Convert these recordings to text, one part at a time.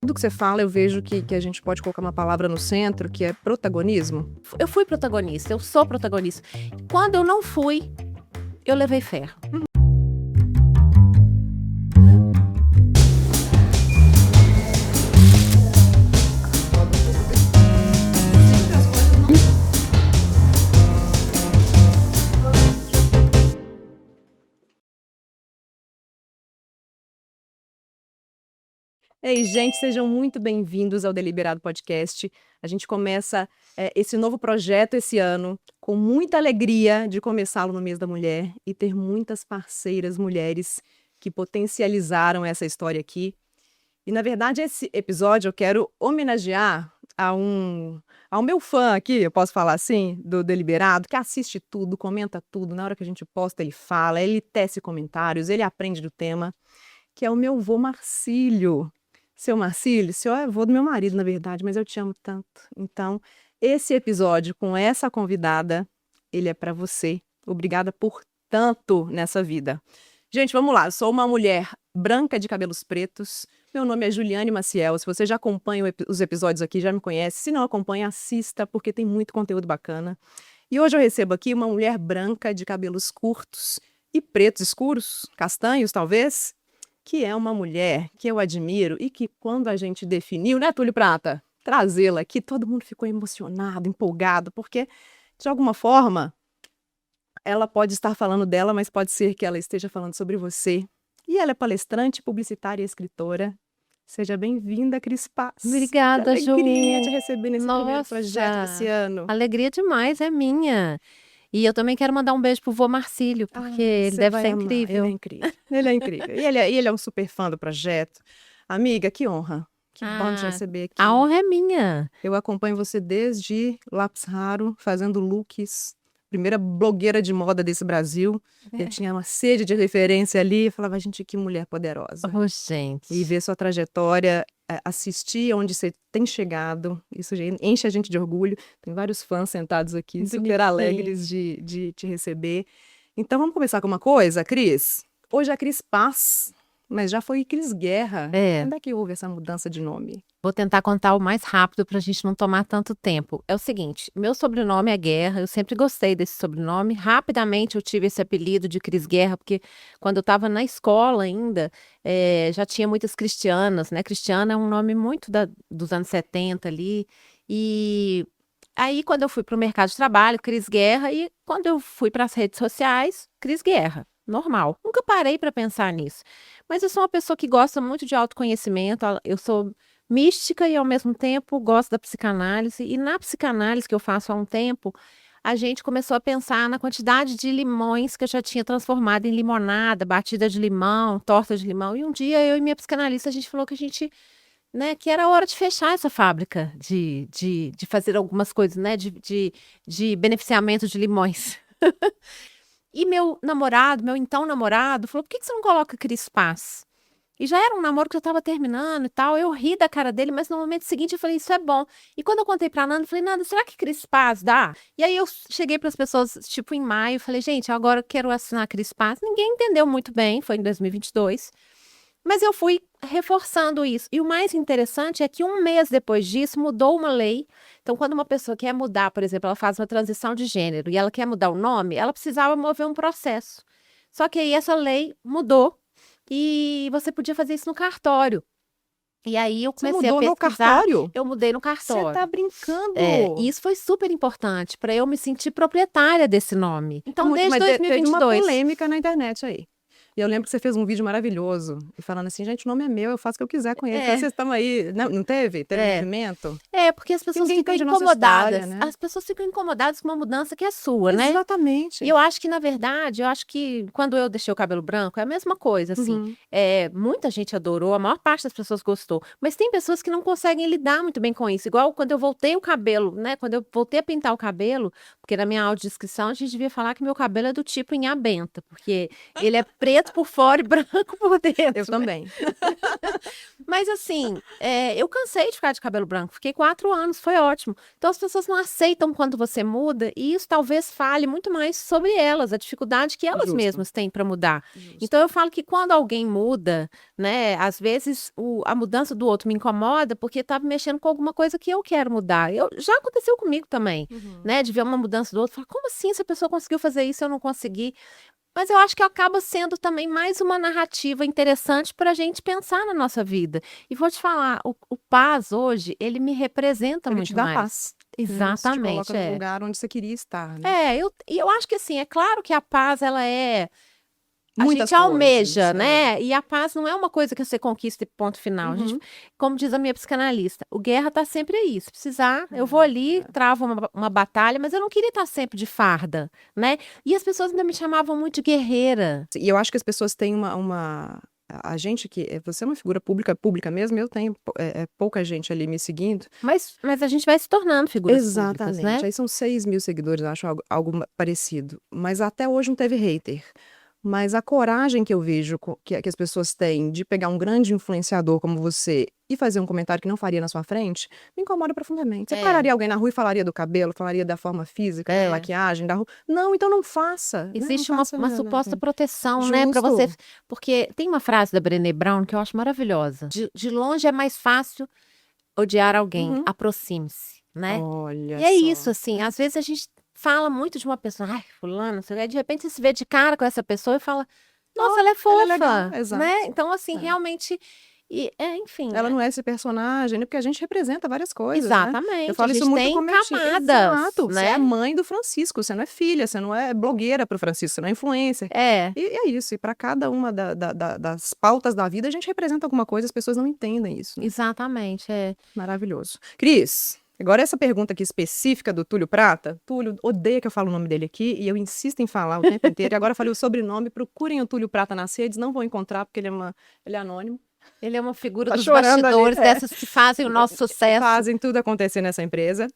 Tudo que você fala, eu vejo que a gente pode colocar uma palavra no centro, que é protagonismo. Eu fui protagonista, eu sou protagonista. Quando eu não fui, eu levei ferro. Ei, gente, sejam muito bem-vindos ao Deliberado Podcast. A gente começa esse novo projeto esse ano com muita alegria de começá-lo no mês da mulher e ter muitas parceiras mulheres que potencializaram essa história aqui. E, na verdade, esse episódio eu quero homenagear ao meu fã aqui, eu posso falar assim, do Deliberado, que assiste tudo, comenta tudo. Na hora que a gente posta, ele fala, ele tece comentários, ele aprende do tema, que é o meu vô Marcílio. Seu Marcílio, seu é avô do meu marido, na verdade, mas eu te amo tanto. Então, esse episódio com essa convidada, ele é para você. Obrigada por tanto nessa vida. Gente, vamos lá. Eu sou uma mulher branca de cabelos pretos. Meu nome é Juliane Maciel. Se você já acompanha os episódios aqui, já me conhece. Se não acompanha, assista, porque tem muito conteúdo bacana. E hoje eu recebo aqui uma mulher branca de cabelos curtos e pretos escuros, castanhos talvez, que é uma mulher que eu admiro e que quando a gente definiu, né, Túlio Prata, trazê-la aqui, todo mundo ficou emocionado, empolgado, porque, de alguma forma, ela pode estar falando dela, mas pode ser que ela esteja falando sobre você. E ela é palestrante, publicitária e escritora. Seja bem-vinda, Cris Paz. Obrigada, Que Ju. alegria te receber nesse primeiro Nossa, projeto desse ano. alegria demais, é minha. E eu também quero mandar um beijo pro vô Marcílio, porque ele Você deve vai ser amar, incrível. Ele é incrível. Ele é incrível. E ele é um super fã do projeto. Amiga, que honra. Que bom te receber aqui. A honra é minha. Eu acompanho você desde Lápis Raro, fazendo looks. Primeira blogueira de moda desse Brasil. Eu tinha uma sede de referência ali. Eu falava, gente, que mulher poderosa. Oh, gente. E ver sua trajetória, assistir onde você tem chegado, isso enche a gente de orgulho. Tem vários fãs sentados aqui, Bonitinho. super alegres de te receber. Então, vamos começar com uma coisa, Cris? Hoje é a Cris Paz, mas já foi Cris Guerra. É. Quando é que houve essa mudança de nome? Vou tentar contar o mais rápido para a gente não tomar tanto tempo. É o seguinte, meu sobrenome é Guerra, eu sempre gostei desse sobrenome. Rapidamente eu tive esse apelido de Cris Guerra, porque quando eu estava na escola ainda, já tinha muitas cristianas, né? Cristiana é um nome muito dos anos 70 ali. E aí, quando eu fui para o mercado de trabalho, Cris Guerra, e quando eu fui para as redes sociais, Cris Guerra. Normal. Nunca parei para pensar nisso. Mas eu sou uma pessoa que gosta muito de autoconhecimento, eu sou mística e, ao mesmo tempo, gosto da psicanálise. E na psicanálise que eu faço há um tempo, a gente começou a pensar na quantidade de limões que eu já tinha transformado em limonada, batida de limão, torta de limão. E um dia eu e minha psicanalista, a gente falou que a gente, né, que era hora de fechar essa fábrica, de fazer algumas coisas, né, de beneficiamento de limões. E meu então namorado, falou, por que você não coloca Cris Paz? E já era um namoro que eu estava terminando e tal. Eu ri da cara dele, mas no momento seguinte eu falei, isso é bom. E quando eu contei pra Nanda, eu falei, Nanda, será que Cris Paz dá? E aí eu cheguei para as pessoas, tipo, em maio, falei, gente, agora eu quero assinar Cris Paz. Ninguém entendeu muito bem, foi em 2022. Mas eu fui reforçando isso. E o mais interessante é que um mês depois disso mudou uma lei. Então, quando uma pessoa quer mudar, por exemplo, ela faz uma transição de gênero e ela quer mudar o nome, ela precisava mover um processo. Só que aí essa lei mudou. E você podia fazer isso no cartório. E aí eu comecei a pesquisar. No cartório? Eu mudei no cartório. Você tá brincando? E isso foi super importante para eu me sentir proprietária desse nome. Então, desde mas 2022. teve uma polêmica na internet aí. E eu lembro que você fez um vídeo maravilhoso, falando assim, gente, o nome é meu, eu faço o que eu quiser com ele. Então, vocês estão aí, não teve? Teve movimento? Porque as pessoas ficam incomodadas. História, né? As pessoas ficam incomodadas com uma mudança que é sua, né? Exatamente. E eu acho que, na verdade, quando eu deixei o cabelo branco, é a mesma coisa, assim. Muita gente adorou, a maior parte das pessoas gostou. Mas tem pessoas que não conseguem lidar muito bem com isso. Igual quando eu voltei o cabelo, né? Quando eu voltei a pintar o cabelo, Porque na minha audiodescrição a gente devia falar que meu cabelo é do tipo Inha Benta, porque ele é preto por fora e branco por dentro. Eu também. Mas assim, eu cansei de ficar de cabelo branco, fiquei 4 anos, foi ótimo. Então as pessoas não aceitam quando você muda, e isso talvez fale muito mais sobre elas, a dificuldade que elas Justo. mesmas têm para mudar. Justo. Então eu falo que quando alguém muda, né, às vezes a mudança do outro me incomoda porque tá mexendo com alguma coisa que eu quero mudar. Já aconteceu comigo também, né, de ver uma mudança do outro, falar, como assim essa pessoa conseguiu fazer isso e eu não consegui? Mas eu acho que acaba sendo também mais uma narrativa interessante para a gente pensar na nossa vida. E vou te falar, o paz hoje, ele me representa Ele muito te dá mais. paz. Você te Exatamente, coloca no lugar onde você queria estar, né? e eu acho que assim, é claro que a paz, ela é. A Muitas gente almeja, coisas, né? E a paz não é uma coisa que você conquista e ponto final. A gente, Uhum. como diz a minha psicanalista, o guerra tá sempre aí. Se precisar, eu vou ali, travo uma batalha, mas eu não queria estar sempre de farda, né? E as pessoas ainda me chamavam muito de guerreira. E eu acho que as pessoas têm a gente que você é uma figura pública mesmo, eu tenho pouca gente ali me seguindo. Mas a gente vai se tornando figuras públicas, né? Aí são 6 mil seguidores, eu acho algo parecido. Mas até hoje não teve hater. Mas a coragem que eu vejo que as pessoas têm de pegar um grande influenciador como você e fazer um comentário que não faria na sua frente, me incomoda profundamente. Você pararia alguém na rua e falaria do cabelo, falaria da forma física, da maquiagem, da roupa? Não, então não faça. Existe não faça uma mesmo. suposta proteção, né, para você. Porque tem uma frase da Brené Brown que eu acho maravilhosa. De longe é mais fácil odiar alguém, aproxime-se, né? Olha E é só. isso, assim, às vezes a gente fala muito de uma pessoa, ai, fulano, sei lá, de repente você se vê de cara com essa pessoa e fala, nossa, ela é fofa, legal, exato. né? Então, assim, realmente, enfim. Ela não é esse personagem, né? Porque a gente representa várias coisas, né? Exatamente. Eu falo a gente isso muito tem com meu time. camadas, Exato. Você né? é mãe do Francisco, você não é filha, você não é blogueira pro Francisco, você não é influencer. E é isso. E para cada uma das pautas da vida, a gente representa alguma coisa, as pessoas não entendem isso. Né? Exatamente, Maravilhoso. Cris, agora essa pergunta aqui específica do Túlio Prata. Túlio odeia que eu falo o nome dele aqui e eu insisto em falar o tempo inteiro. E agora eu falei o sobrenome, procurem o Túlio Prata nas redes, não vão encontrar porque ele é anônimo. Ele é uma figura dos bastidores, dessas que fazem o nosso sucesso. Fazem tudo acontecer nessa empresa.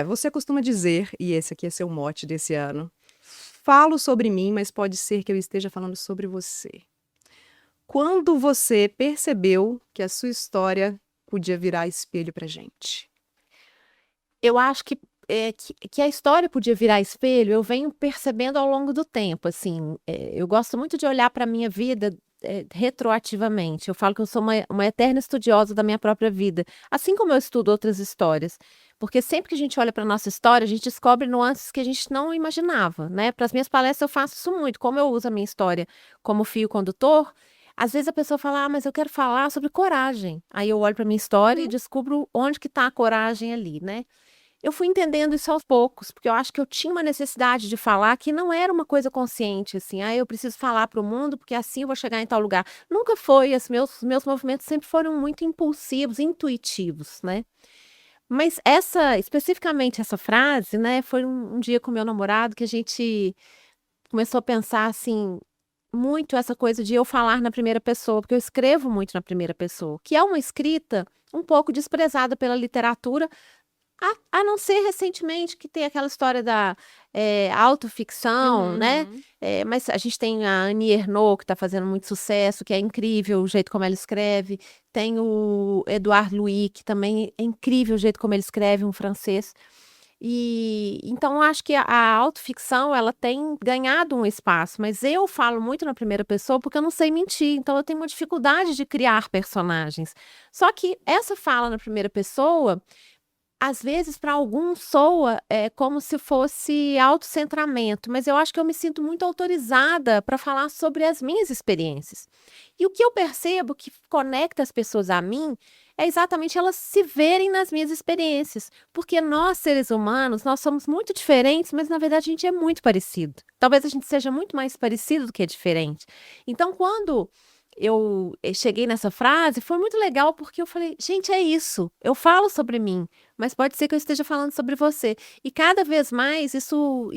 Você costuma dizer, e esse aqui é seu mote desse ano, falo sobre mim, mas pode ser que eu esteja falando sobre você. Quando você percebeu que a sua história podia virar espelho pra gente? Eu acho que a história podia virar espelho, eu venho percebendo ao longo do tempo, assim, eu gosto muito de olhar para a minha vida retroativamente. Eu falo que eu sou uma eterna estudiosa da minha própria vida, assim como eu estudo outras histórias, porque sempre que a gente olha para nossa história, a gente descobre nuances que a gente não imaginava, né? Para as minhas palestras eu faço isso muito, como eu uso a minha história como fio condutor. Às vezes a pessoa fala, mas eu quero falar sobre coragem. Aí eu olho para minha história e descubro onde que está a coragem ali, né? Eu fui entendendo isso aos poucos, porque eu acho que eu tinha uma necessidade de falar que não era uma coisa consciente, assim, eu preciso falar para o mundo porque assim eu vou chegar em tal lugar. Nunca foi, meus movimentos sempre foram muito impulsivos, intuitivos, né? Mas especificamente essa frase, né, foi um dia com meu namorado que a gente começou a pensar, assim, muito essa coisa de eu falar na primeira pessoa, porque eu escrevo muito na primeira pessoa, que é uma escrita um pouco desprezada pela literatura, a não ser recentemente, que tem aquela história da autoficção, né? Mas a gente tem a Annie Ernaux, que está fazendo muito sucesso, que é incrível o jeito como ela escreve. Tem o Edouard Louis, que também é incrível o jeito como ele escreve, um francês. E então eu acho que a autoficção ela tem ganhado um espaço, mas eu falo muito na primeira pessoa porque eu não sei mentir, então eu tenho uma dificuldade de criar personagens. Só que essa fala na primeira pessoa, às vezes, para alguns soa como se fosse autocentramento, mas eu acho que eu me sinto muito autorizada para falar sobre as minhas experiências. E o que eu percebo que conecta as pessoas a mim é exatamente elas se verem nas minhas experiências. Porque nós, seres humanos, nós somos muito diferentes, mas na verdade a gente é muito parecido. Talvez a gente seja muito mais parecido do que diferente. Então, quando eu cheguei nessa frase, foi muito legal porque eu falei, gente, é isso. Eu falo sobre mim, mas pode ser que eu esteja falando sobre você. E cada vez mais isso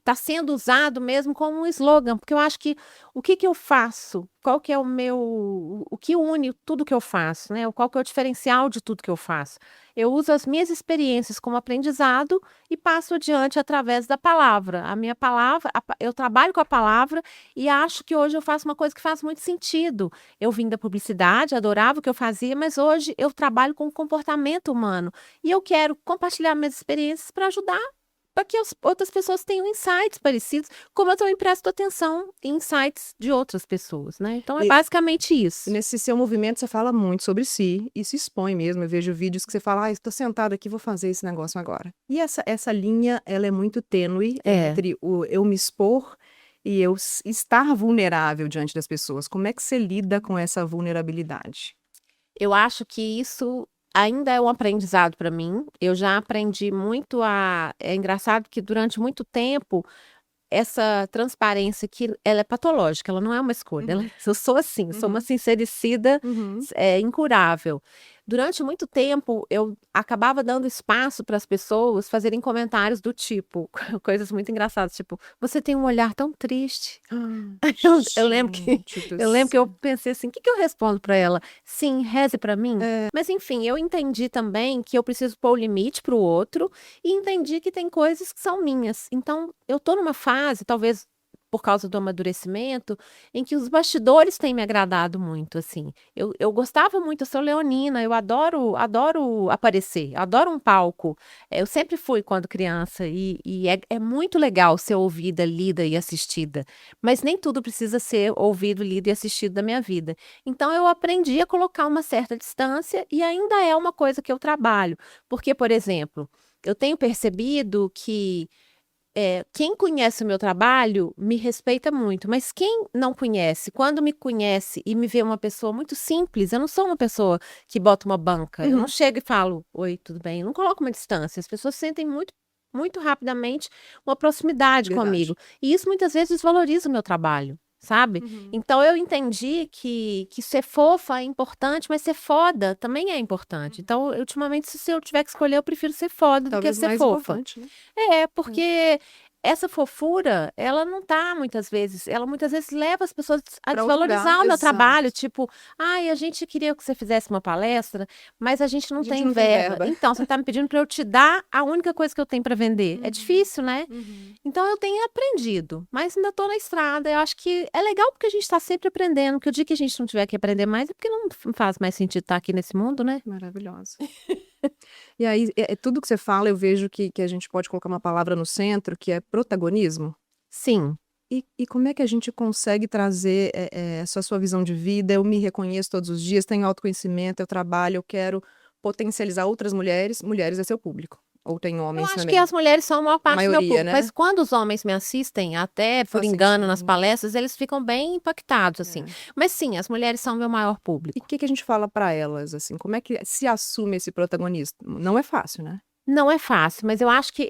tá sendo usado mesmo como um slogan, porque eu acho que o que que eu faço? Qual que é o que une tudo que eu faço, né? Qual que é o diferencial de tudo que eu faço? Eu uso as minhas experiências como aprendizado e passo adiante através da palavra. A minha palavra, eu trabalho com a palavra e acho que hoje eu faço uma coisa que faz muito sentido. Eu vim da publicidade, adorava o que eu fazia, mas hoje eu trabalho com o comportamento humano e eu quero compartilhar minhas experiências para ajudar para que outras pessoas tenham insights parecidos, como eu também presto atenção em insights de outras pessoas, né? Então é E basicamente isso. nesse seu movimento você fala muito sobre si e se expõe mesmo. Eu vejo vídeos que você fala, estou sentada aqui, vou fazer esse negócio agora. E essa linha, ela é muito tênue É. entre o eu me expor e eu estar vulnerável diante das pessoas. Como é que você lida com essa vulnerabilidade? Eu acho que isso ainda é um aprendizado para mim. Eu já aprendi muito a. É engraçado que durante muito tempo essa transparência que ela é patológica, ela não é uma escolha. Uhum. Eu sou assim, sou uma Uhum. sincericida Uhum. incurável. Durante muito tempo, eu acabava dando espaço para as pessoas fazerem comentários do tipo, coisas muito engraçadas, tipo, você tem um olhar tão triste. Eu lembro que Gente do eu lembro que eu céu. pensei assim, o que que eu respondo para ela? Sim, reze para mim. Mas enfim, eu entendi também que eu preciso pôr o limite para o outro e entendi que tem coisas que são minhas. Então, eu tô numa fase, talvez por causa do amadurecimento, em que os bastidores têm me agradado muito, assim. Eu gostava muito, eu sou leonina, eu adoro aparecer, adoro um palco. Eu sempre fui quando criança e é muito legal ser ouvida, lida e assistida. Mas nem tudo precisa ser ouvido, lido e assistido da minha vida. Então eu aprendi a colocar uma certa distância e ainda é uma coisa que eu trabalho. Porque, por exemplo, eu tenho percebido que quem conhece o meu trabalho me respeita muito, mas quem não conhece, quando me conhece e me vê uma pessoa muito simples, eu não sou uma pessoa que bota uma banca, eu não Uhum. chego e falo, oi, tudo bem? Eu não coloco uma distância, as pessoas sentem muito rapidamente uma proximidade Verdade. comigo. E isso muitas vezes desvaloriza o meu trabalho, sabe? Uhum. Então eu entendi que ser fofa é importante, mas ser foda também é importante. Então, ultimamente, se eu tiver que escolher, eu prefiro ser foda do que Talvez ser mais fofa. importante, né? É. Porque essa fofura, ela não tá ela muitas vezes leva as pessoas a Para outro lugar, desvalorizar o meu trabalho, exato. tipo, ai, a gente queria que você fizesse uma palestra, mas a gente A não gente tem não tem verba. verba. Então, você tá me pedindo para eu te dar a única coisa que eu tenho para vender. É Uhum. difícil, né? Uhum. Então eu tenho aprendido, mas ainda tô na estrada. Eu acho que é legal porque a gente está sempre aprendendo, que o dia que a gente não tiver que aprender mais é porque não faz mais sentido estar aqui nesse mundo, né? Maravilhosa. E aí, tudo que você fala, eu vejo que a gente pode colocar uma palavra no centro, que é protagonismo. Sim. E como é que a gente consegue trazer essa sua visão de vida? Eu me reconheço todos os dias, tenho autoconhecimento, eu trabalho, eu quero potencializar outras mulheres. Mulheres é seu público. Ou tem Eu homens acho que também? as mulheres são a maior A parte do meu maioria, público, mas né? quando os homens me assistem, até por Faz engano nas sentido. palestras, eles ficam bem impactados, assim. É. Mas sim, as mulheres são o meu maior E o público. que a gente fala para elas, assim? Como é que se assume esse protagonismo? Não é fácil, né? Não é fácil, mas eu acho que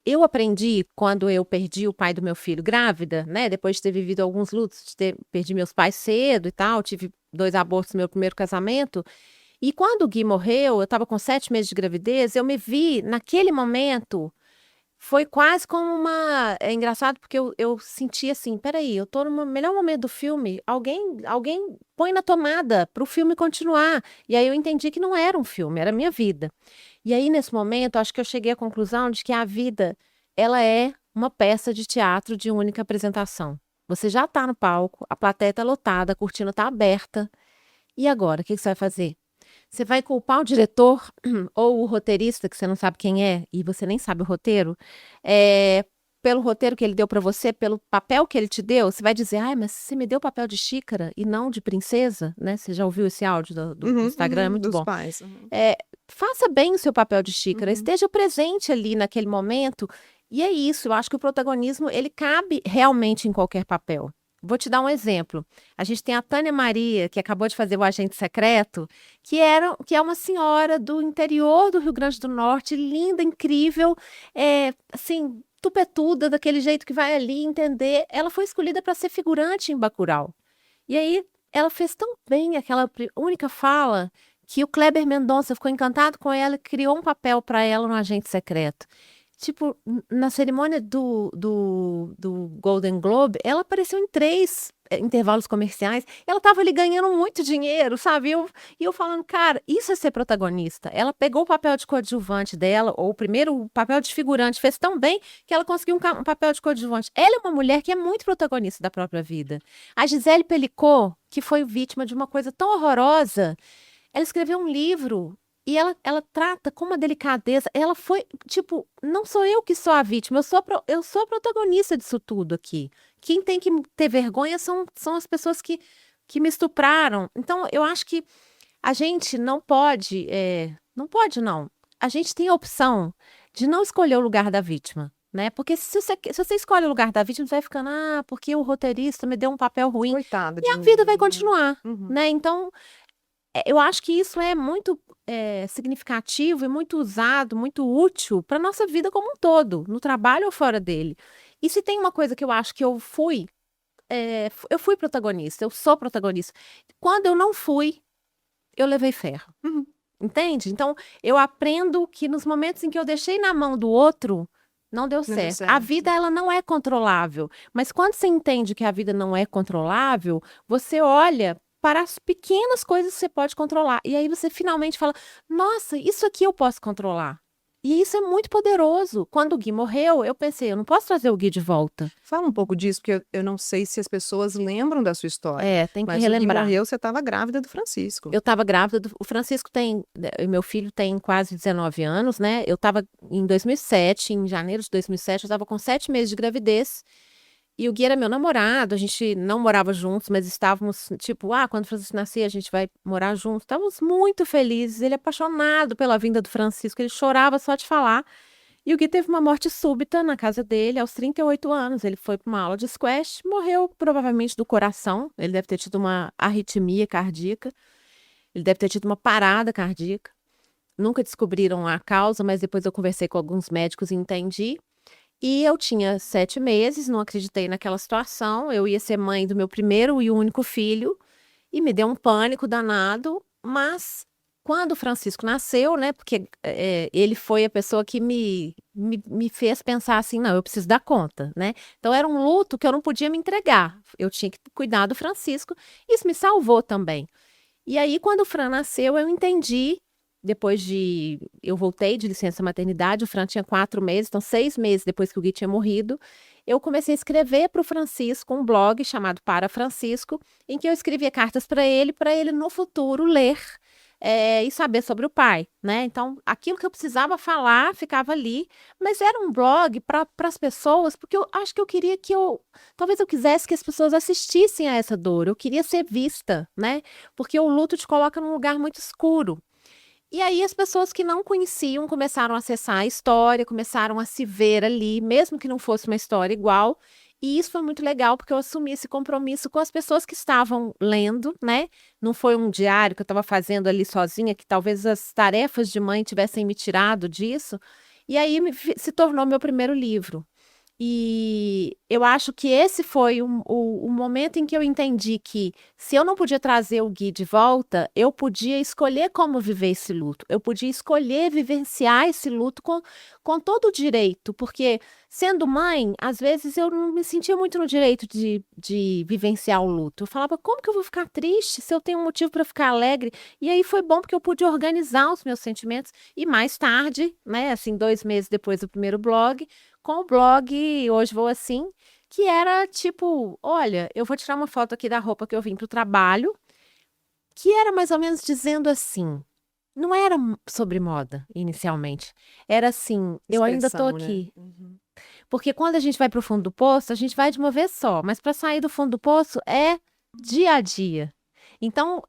eu aprendi quando eu perdi o pai do meu filho grávida, né? Depois de ter vivido alguns lutos, perdi meus pais cedo e tal, tive 2 abortos no meu primeiro casamento. E quando o Gui morreu, eu estava com 7 meses de gravidez, eu me vi naquele momento. Foi quase como uma. É engraçado porque eu senti assim: peraí, eu tô no melhor momento do filme, alguém põe na tomada para o filme continuar. E aí eu entendi que não era um filme, era a minha vida. E aí, nesse momento, acho que eu cheguei à conclusão de que a vida, ela é uma peça de teatro de única apresentação. Você já está no palco, a plateia está lotada, a cortina está aberta. E agora, o que que você vai fazer? Você vai culpar o diretor ou o roteirista, que você não sabe quem é, e você nem sabe o roteiro, eh, pelo roteiro que ele deu para você, pelo papel que ele te deu, você vai dizer, ai, mas você me deu papel de xícara e não de princesa, né? Você já ouviu esse áudio do Uhum, Instagram? É uhum, muito dos bom. pais. Uhum. Faça bem o seu papel de xícara, Uhum. esteja presente ali naquele momento. E é isso, eu acho que o protagonismo, ele cabe realmente em qualquer papel. Vou te dar um exemplo. A gente tem a Tânia Maria, que acabou de fazer o Agente Secreto, que é uma senhora do interior do Rio Grande do Norte, linda, incrível, assim, tupetuda, daquele jeito que vai ali entender. Ela foi escolhida para ser figurante em Bacurau. E aí ela fez tão bem aquela única fala que o Kleber Mendonça ficou encantado com ela e criou um papel para ela no Agente Secreto. tipo, na cerimônia do Golden Globe, ela apareceu em 3 intervalos comerciais. Ela tava ali ganhando muito dinheiro, sabe? E eu falando, cara, isso é ser protagonista. Ela pegou o papel de coadjuvante dela, ou primeiro o papel de figurante, fez tão bem que ela conseguiu um papel de coadjuvante. Ela é uma mulher que é muito protagonista da própria vida. A Gisele Pelicot, que foi vítima de uma coisa tão horrorosa, ela escreveu um livro e ela trata com uma delicadeza. Ela foi, tipo, não sou eu que sou a vítima, eu sou a protagonista disso tudo aqui. Quem tem que ter vergonha são as pessoas que me estupraram. Então, eu acho que a gente não pode, não pode não. A gente tem a opção de não escolher o lugar da vítima. Né? Porque se você escolhe o lugar da vítima, você vai ficando, porque o roteirista me deu um papel ruim. Coitada E de a mim, vida vai né? continuar, Uhum. né? Então, eu acho que isso é muito significativo e muito usado, muito útil para a nossa vida como um todo, no trabalho ou fora dele. E se tem uma coisa que eu acho que eu fui protagonista, eu sou protagonista. Quando eu não fui, eu levei ferro. Uhum. Entende? Então, eu aprendo que nos momentos em que eu deixei na mão do outro, não deu Não deu certo. A certo. vida, ela não é controlável. Mas quando você entende que a vida não é controlável, você olha para as pequenas coisas que você pode controlar. E aí você finalmente fala: nossa, isso aqui eu posso controlar. E isso é muito poderoso. Quando o Gui morreu, eu pensei: eu não posso trazer o Gui de volta. Fala um pouco disso, porque eu não sei se as pessoas lembram da sua história. Tem que Mas o Gui relembrar. morreu, você estava grávida do Francisco. Eu estava grávida, o Francisco meu filho tem quase 19 anos, né? Eu estava em 2007, em janeiro de 2007, eu estava com 7 meses de gravidez. E o Gui era meu namorado, a gente não morava juntos, mas estávamos, tipo, quando o Francisco nascer, a gente vai morar juntos. Estávamos muito felizes, ele é apaixonado pela vinda do Francisco, ele chorava só de falar. E o Gui teve uma morte súbita na casa dele, aos 38 anos. Ele foi para uma aula de squash, morreu provavelmente do coração. Ele deve ter tido uma arritmia cardíaca. Ele deve ter tido uma parada cardíaca. Nunca descobriram a causa, mas depois eu conversei com alguns médicos e entendi. E eu tinha 7 meses, não acreditei naquela situação. Eu ia ser mãe do meu primeiro e único filho. E me deu um pânico danado. Mas quando o Francisco nasceu, né? Porque ele foi a pessoa que me fez pensar assim: não, eu preciso dar conta, né? Então era um luto que eu não podia me entregar. Eu tinha que cuidar do Francisco. Isso me salvou também. E aí, quando o Fran nasceu, eu entendi. Eu voltei de licença maternidade, o Fran tinha 4 meses, então 6 meses depois que o Gui tinha morrido, eu comecei a escrever para o Francisco um blog chamado Para Francisco, em que eu escrevia cartas para ele no futuro ler e saber sobre o pai, né? Então, aquilo que eu precisava falar ficava ali, mas era um blog para as pessoas, porque eu acho que eu queria talvez eu quisesse que as pessoas assistissem a essa dor, eu queria ser vista, né? Porque o luto te coloca num lugar muito escuro. E aí as pessoas que não conheciam começaram a acessar a história, começaram a se ver ali, mesmo que não fosse uma história igual. E isso foi muito legal, porque eu assumi esse compromisso com as pessoas que estavam lendo, né? Não foi um diário que eu estava fazendo ali sozinha, que talvez as tarefas de mãe tivessem me tirado disso. E aí se tornou meu primeiro livro. E eu acho que esse foi o momento em que eu entendi que, se eu não podia trazer o Gui de volta, eu podia escolher como viver esse luto. Eu podia escolher vivenciar esse luto com todo o direito, porque, sendo mãe, às vezes eu não me sentia muito no direito de vivenciar o luto. Eu falava: como que eu vou ficar triste se eu tenho um motivo para ficar alegre? E aí foi bom porque eu pude organizar os meus sentimentos. E mais tarde, né, assim, 2 meses depois do primeiro blog, com o blog Hoje Vou Assim, que era tipo: olha, eu vou tirar uma foto aqui da roupa que eu vim para o trabalho, que era mais ou menos dizendo assim, não era sobre moda inicialmente, era assim: eu ainda estou Expressão, né? aqui. Uhum. Porque quando a gente vai para o fundo do poço, a gente vai de uma vez só, mas para sair do fundo do poço é dia a dia. Então,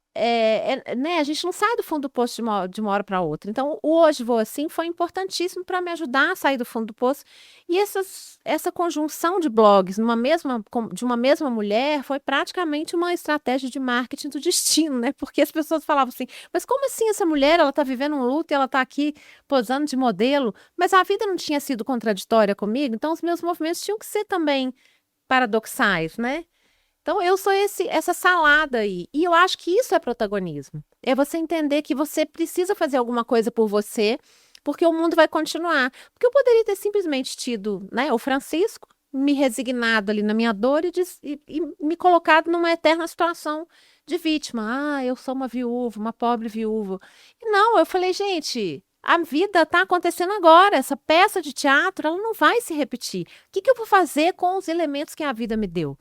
né, a gente não sai do fundo do poço de uma hora para outra. Então, o Hoje Vou Assim foi importantíssimo para me ajudar a sair do fundo do poço. E essa conjunção de blogs de uma mesma mulher foi praticamente uma estratégia de marketing do destino, né? Porque as pessoas falavam assim: mas como assim essa mulher, ela está vivendo um luto e ela está aqui posando de modelo? Mas a vida não tinha sido contraditória comigo, então os meus movimentos tinham que ser também paradoxais, né? Então, eu sou essa salada aí. E eu acho que isso é protagonismo. É você entender que você precisa fazer alguma coisa por você, porque o mundo vai continuar. Porque eu poderia ter simplesmente tido, né, o Francisco, me resignado ali na minha dor e me colocado numa eterna situação de vítima. Ah, eu sou uma viúva, uma pobre viúva. E não, eu falei, gente, a vida está acontecendo agora. Essa peça de teatro, ela não vai se repetir. O que que eu vou fazer com os elementos que a vida me deu?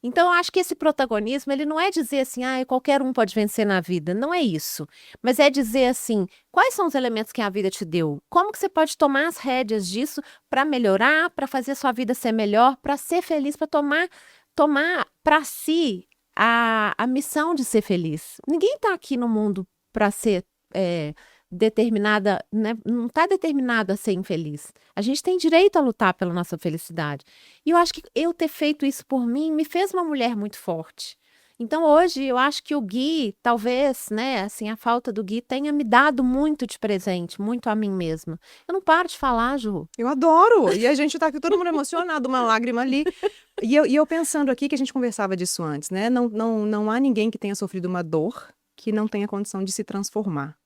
Então, eu acho que esse protagonismo, ele não é dizer assim, ah, qualquer um pode vencer na vida. Não é isso. Mas é dizer assim, quais são os elementos que a vida te deu? Como que você pode tomar as rédeas disso para melhorar, para fazer a sua vida ser melhor, para ser feliz, para tomar para si a missão de ser feliz. Ninguém está aqui no mundo para ser determinada, né? Não está determinado a ser infeliz. A gente tem direito a lutar pela nossa felicidade. E eu acho que eu ter feito isso por mim me fez uma mulher muito forte. Então, hoje, eu acho que o Gui, talvez, né, assim, a falta do Gui tenha me dado muito de presente, muito a mim mesma. Eu não paro de falar, Ju. Eu adoro! E a gente tá aqui todo mundo emocionado, uma lágrima ali. E eu pensando aqui que a gente conversava disso antes, né? Não há ninguém que tenha sofrido uma dor que não tenha condição de se transformar.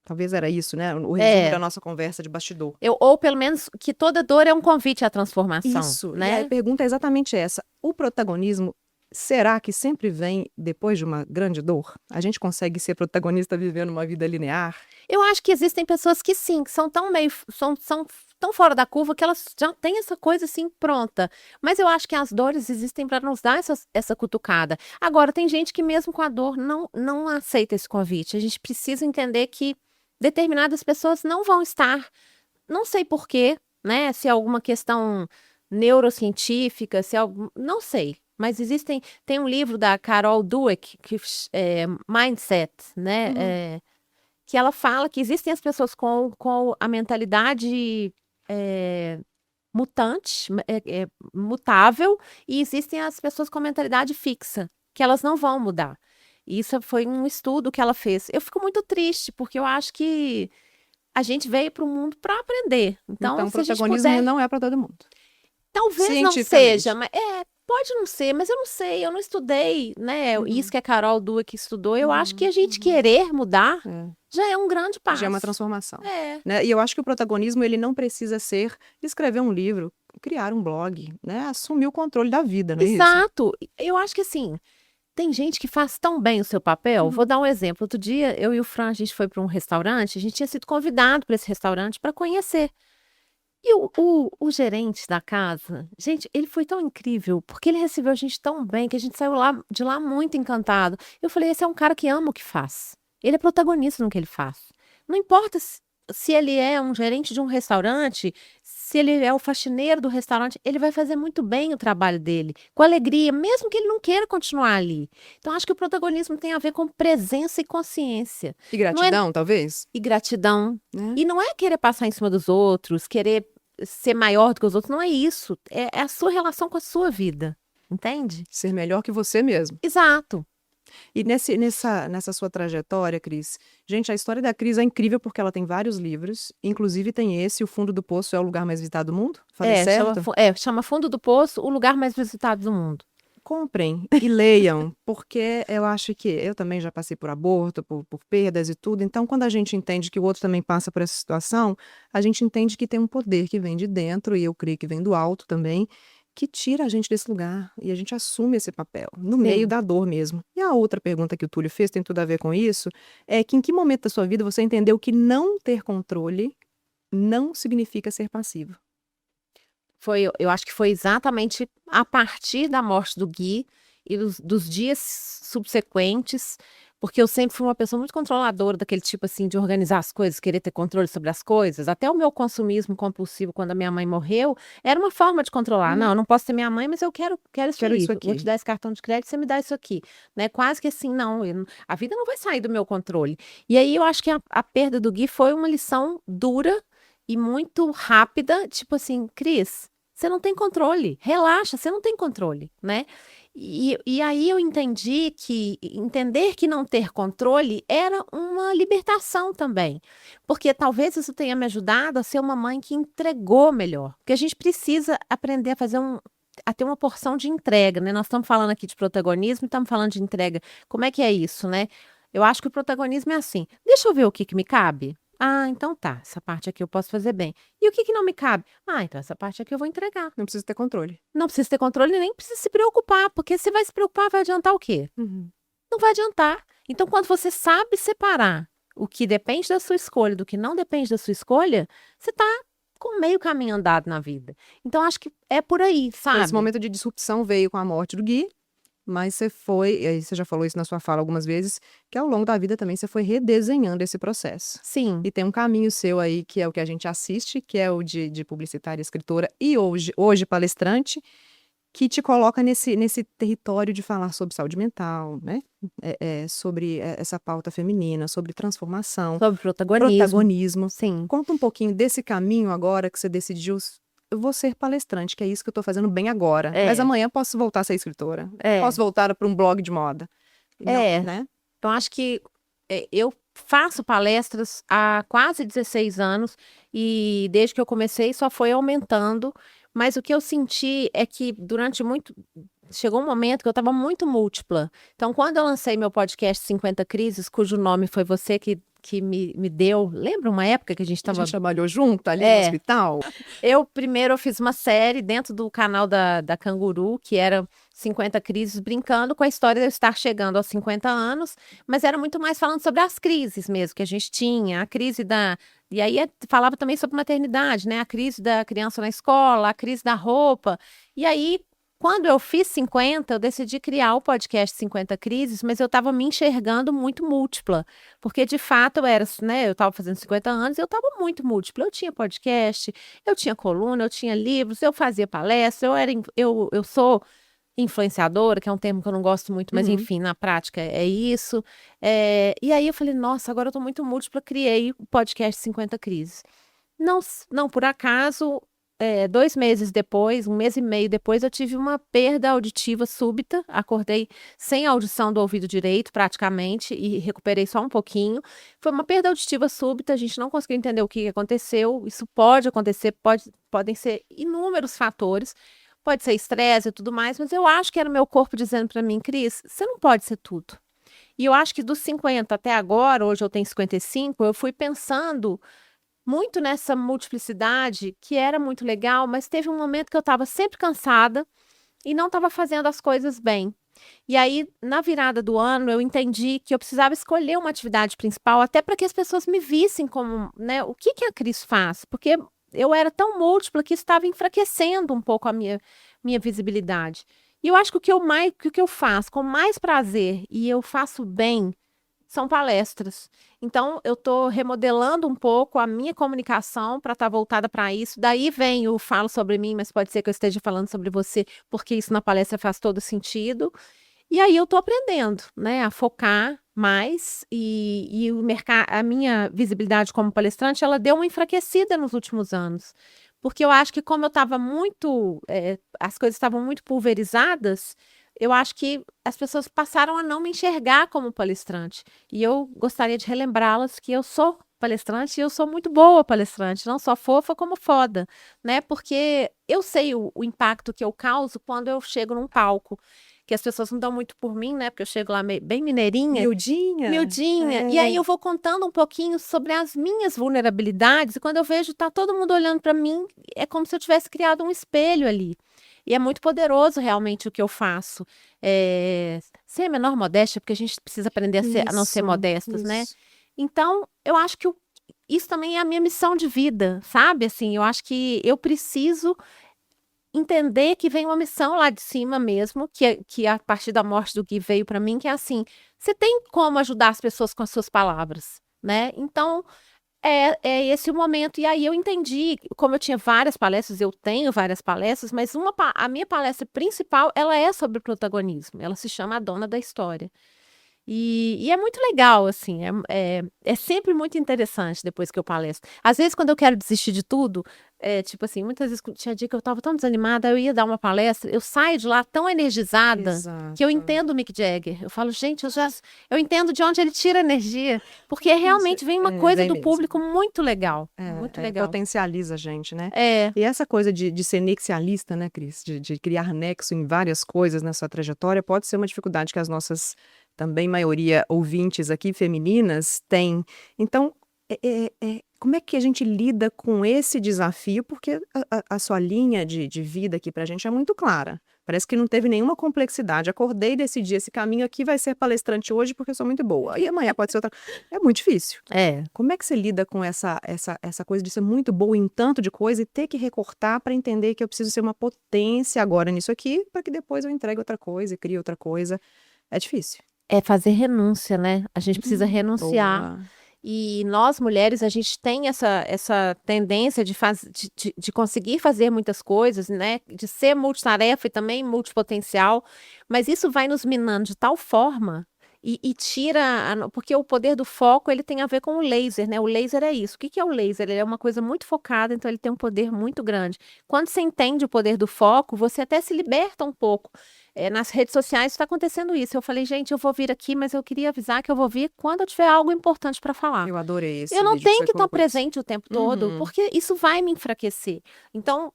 Talvez era isso, né? O resumo da nossa conversa de bastidor. Ou pelo menos que toda dor é um convite à transformação. Isso, né? E a pergunta é exatamente essa. O protagonismo, será que sempre vem depois de uma grande dor? A gente consegue ser protagonista vivendo uma vida linear? Eu acho que existem pessoas que sim, que são são tão fora da curva que elas já têm essa coisa assim pronta. Mas eu acho que as dores existem para nos dar essa cutucada. Agora, tem gente que mesmo com a dor não aceita esse convite. A gente precisa entender que determinadas pessoas não vão estar, não sei por quê, né? Se é alguma questão neurocientífica, não sei. Mas tem um livro da Carol Dweck, que é Mindset, né? Que ela fala que existem as pessoas com a mentalidade mutante, mutável, e existem as pessoas com a mentalidade fixa, que elas não vão mudar. Isso foi um estudo que ela fez. Eu fico muito triste, porque eu acho que a gente veio para o mundo para aprender. Então, o se a gente protagonismo puder, não é para todo mundo. talvez não seja, mas pode não ser, mas eu não sei, eu não estudei, né? Isso que a Carol Dweck estudou. Eu acho que a gente querer mudar já é um grande passo. Já é uma transformação. Né? E eu acho que o protagonismo, ele não precisa ser escrever um livro, criar um blog, né? Assumir o controle da vida, não é isso? Exato. Eu acho que assim, tem gente que faz tão bem o seu papel. Vou dar um exemplo. Outro dia, eu e o Fran, a gente foi para um restaurante, a gente tinha sido convidado para esse restaurante para conhecer. E o gerente da casa, gente, ele foi tão incrível, porque ele recebeu a gente tão bem, que a gente saiu de lá muito encantado. Eu falei, esse é um cara que ama o que faz. Ele é protagonista no que ele faz. Não importa se ele é um gerente de um restaurante, se ele é o faxineiro do restaurante, ele vai fazer muito bem o trabalho dele, com alegria, mesmo que ele não queira continuar ali. Então, acho que o protagonismo tem a ver com presença e consciência. E gratidão, talvez? E gratidão. E não é querer passar em cima dos outros, querer ser maior do que os outros, não é isso. É a sua relação com a sua vida, entende? Ser melhor que você mesmo. Exato. E nessa sua trajetória, Cris, gente, a história da Cris é incrível porque ela tem vários livros, inclusive tem esse, O Fundo do Poço é o lugar mais visitado do mundo? Falei certo? Chama Fundo do Poço, o lugar mais visitado do mundo. Comprem e leiam, porque eu acho que eu também já passei por aborto, por perdas e tudo, então quando a gente entende que o outro também passa por essa situação, a gente entende que tem um poder que vem de dentro, e eu creio que vem do alto também, que tira a gente desse lugar, e a gente assume esse papel, no meio da dor mesmo. E a outra pergunta que o Túlio fez, tem tudo a ver com isso, é que em que momento da sua vida você entendeu que não ter controle não significa ser passivo? Eu acho que foi exatamente a partir da morte do Gui e dos dias subsequentes, porque eu sempre fui uma pessoa muito controladora, daquele tipo assim, de organizar as coisas, querer ter controle sobre as coisas. Até o meu consumismo compulsivo, quando a minha mãe morreu, era uma forma de controlar. Não, eu não posso ter minha mãe, mas eu quero isso aqui. Vou te dar esse cartão de crédito, você me dá isso aqui. Né? Quase que assim, não, a vida não vai sair do meu controle. E aí eu acho que a perda do Gui foi uma lição dura e muito rápida, tipo assim, Cris, você não tem controle, relaxa, você não tem controle, né? E aí eu entendi que entender que não ter controle era uma libertação também, porque talvez isso tenha me ajudado a ser uma mãe que entregou melhor, porque a gente precisa aprender a fazer a ter uma porção de entrega, né? Nós estamos falando aqui de protagonismo e estamos falando de entrega. Como é que é isso, né? Eu acho que o protagonismo é assim, deixa eu ver o que me cabe. Ah, então tá, essa parte aqui eu posso fazer bem. E o que que não me cabe? Ah, então essa parte aqui eu vou entregar. Não precisa ter controle. Não precisa ter controle, nem precisa se preocupar, porque se vai se preocupar, vai adiantar o quê? Uhum. Não vai adiantar. Então, quando você sabe separar o que depende da sua escolha do que não depende da sua escolha, você tá com meio caminho andado na vida. Então, acho que é por aí, Esse sabe? momento de disrupção veio com a morte do Gui, mas você foi, e aí você já falou isso na sua fala algumas vezes, que ao longo da vida também você foi redesenhando esse processo. Sim. E tem um caminho seu aí, que é o que a gente assiste, que é o de publicitária, escritora e hoje palestrante, que te coloca nesse território de falar sobre saúde mental, né? Sobre essa pauta feminina, sobre transformação, Sobre protagonismo. protagonismo. Sim. Conta um pouquinho desse caminho agora que você decidiu. Eu vou ser palestrante, que é isso que eu tô fazendo bem agora. É. Mas amanhã posso voltar a ser escritora. É. Posso voltar para um blog de moda. Não, É. né? Então, acho que eu faço palestras há quase 16 anos e desde que eu comecei só foi aumentando. Mas o que eu senti é que chegou um momento que eu estava muito múltipla. Então, quando eu lancei meu podcast 50 Crises, cujo nome foi você que me deu. Lembra uma época que a gente A estava. gente trabalhou junto ali no É. hospital. Primeiro eu fiz uma série dentro do canal da Canguru, que era 50 crises, brincando com a história de eu estar chegando aos 50 anos, mas era muito mais falando sobre as crises mesmo que a gente tinha, a crise da. E aí falava também sobre maternidade, né? A crise da criança na escola, a crise da roupa. E aí, quando eu fiz 50, eu decidi criar o podcast 50 Crises, mas eu estava me enxergando muito múltipla. Porque, de fato, eu estava fazendo 50 anos e eu estava muito múltipla. Eu tinha podcast, eu tinha coluna, eu tinha livros, eu fazia palestra, eu sou influenciadora, que é um termo que eu não gosto muito, mas enfim, na prática é isso. E aí eu falei, nossa, agora eu estou muito múltipla, criei o podcast 50 Crises. Não por acaso, 2 meses depois, 1 mês e meio depois, eu tive uma perda auditiva súbita. Acordei sem audição do ouvido direito, praticamente, e recuperei só um pouquinho. Foi uma perda auditiva súbita, a gente não conseguiu entender o que aconteceu. Isso pode acontecer, podem ser inúmeros fatores. Pode ser estresse e tudo mais, mas eu acho que era o meu corpo dizendo para mim, Cris, você não pode ser tudo. E eu acho que dos 50 até agora, hoje eu tenho 55, eu fui pensando muito nessa multiplicidade, que era muito legal, mas teve um momento que eu estava sempre cansada e não estava fazendo as coisas bem. E aí, na virada do ano, eu entendi que eu precisava escolher uma atividade principal, até para que as pessoas me vissem como, né, o que a Cris faz, porque eu era tão múltipla que isso estava enfraquecendo um pouco a minha visibilidade. E eu acho que o que eu faço com mais prazer e eu faço bem são palestras. Então, eu estou remodelando um pouco a minha comunicação para estar voltada para isso. Daí vem o falo sobre mim, mas pode ser que eu esteja falando sobre você, porque isso na palestra faz todo sentido. E aí eu estou aprendendo, né, a focar mais e a minha visibilidade como palestrante, ela deu uma enfraquecida nos últimos anos. Porque eu acho que como eu estava as coisas estavam muito pulverizadas, eu acho que as pessoas passaram a não me enxergar como palestrante. E eu gostaria de relembrá-las que eu sou palestrante e eu sou muito boa palestrante, não só fofa como foda, né? Porque eu sei o impacto que eu causo quando eu chego num palco, que as pessoas não dão muito por mim, né? Porque eu chego lá bem mineirinha. Miudinha. E aí eu vou contando um pouquinho sobre as minhas vulnerabilidades e quando eu vejo tá todo mundo olhando para mim, é como se eu tivesse criado um espelho ali. E é muito poderoso realmente o que eu faço. Sem a menor modéstia, porque a gente precisa aprender a não ser modestas, né? Então, eu acho que isso também é a minha missão de vida, sabe? Assim, eu acho que eu preciso entender que vem uma missão lá de cima mesmo, que a partir da morte do Gui veio para mim, que é assim, você tem como ajudar as pessoas com as suas palavras, né? Então, é esse o momento. E aí eu entendi, como eu tinha várias palestras, eu tenho várias palestras, mas a minha palestra principal, ela é sobre protagonismo. Ela se chama A Dona da História. E é muito legal, assim, é sempre muito interessante depois que eu palestro. Às vezes, quando eu quero desistir de tudo, tipo assim, muitas vezes tinha dia que eu estava tão desanimada, eu ia dar uma palestra, eu saio de lá tão energizada que eu entendo o Mick Jagger. Eu falo, gente, eu entendo de onde ele tira energia, porque realmente vem uma coisa do público muito legal. Muito legal. Potencializa a gente, né? E essa coisa de ser nexialista, né, Cris? De criar nexo em várias coisas na sua trajetória, pode ser uma dificuldade que as nossas também maioria ouvintes aqui femininas têm. Então, como é que a gente lida com esse desafio? Porque a sua linha de vida aqui pra gente é muito clara. Parece que não teve nenhuma complexidade. Acordei e decidi, esse caminho aqui vai ser palestrante hoje porque eu sou muito boa. E amanhã pode ser outra. É muito difícil. É. Como é que você lida com essa coisa de ser muito boa em tanto de coisa e ter que recortar para entender que eu preciso ser uma potência agora nisso aqui, para que depois eu entregue outra coisa e crie outra coisa? É difícil. É fazer renúncia, né? A gente precisa renunciar. Boa. E nós, mulheres, a gente tem essa tendência de conseguir fazer muitas coisas, né? De ser multitarefa e também multipotencial, mas isso vai nos minando de tal forma e tira, porque o poder do foco, ele tem a ver com o laser, né? O laser é isso. O que que é o laser? Ele é uma coisa muito focada, então ele tem um poder muito grande. Quando você entende o poder do foco, você até se liberta um pouco. Nas redes sociais está acontecendo isso. Eu falei, gente, eu vou vir aqui, mas eu queria avisar que eu vou vir quando eu tiver algo importante para falar. Eu adorei esse Eu não vídeo que tenho você que estar colocou isso. presente o tempo todo, Uhum. porque isso vai me enfraquecer. Então,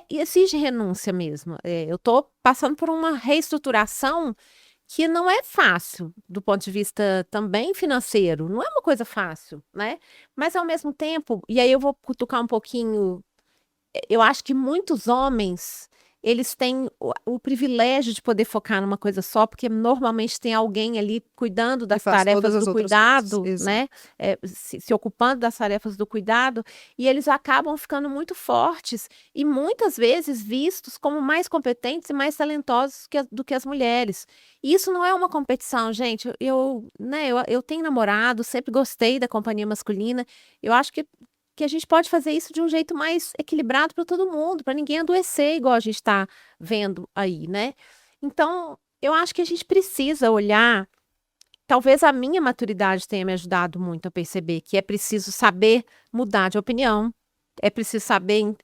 exige renúncia mesmo. Eu estou passando por uma reestruturação que não é fácil, do ponto de vista também financeiro. Não é uma coisa fácil, né? Mas, ao mesmo tempo, e aí eu vou cutucar um pouquinho, eu acho que muitos homens, eles têm o privilégio de poder focar numa coisa só, porque normalmente tem alguém ali cuidando E das faz todas tarefas as do outras coisas. cuidado, Exato. né? Se ocupando das tarefas do cuidado, e eles acabam ficando muito fortes e muitas vezes vistos como mais competentes e mais talentosos do que as mulheres. E isso não é uma competição, gente. Eu tenho namorado, sempre gostei da companhia masculina. Eu acho que a gente pode fazer isso de um jeito mais equilibrado para todo mundo, para ninguém adoecer, igual a gente está vendo aí, né? Então, eu acho que a gente precisa olhar. Talvez a minha maturidade tenha me ajudado muito a perceber que é preciso saber mudar de opinião. É preciso saber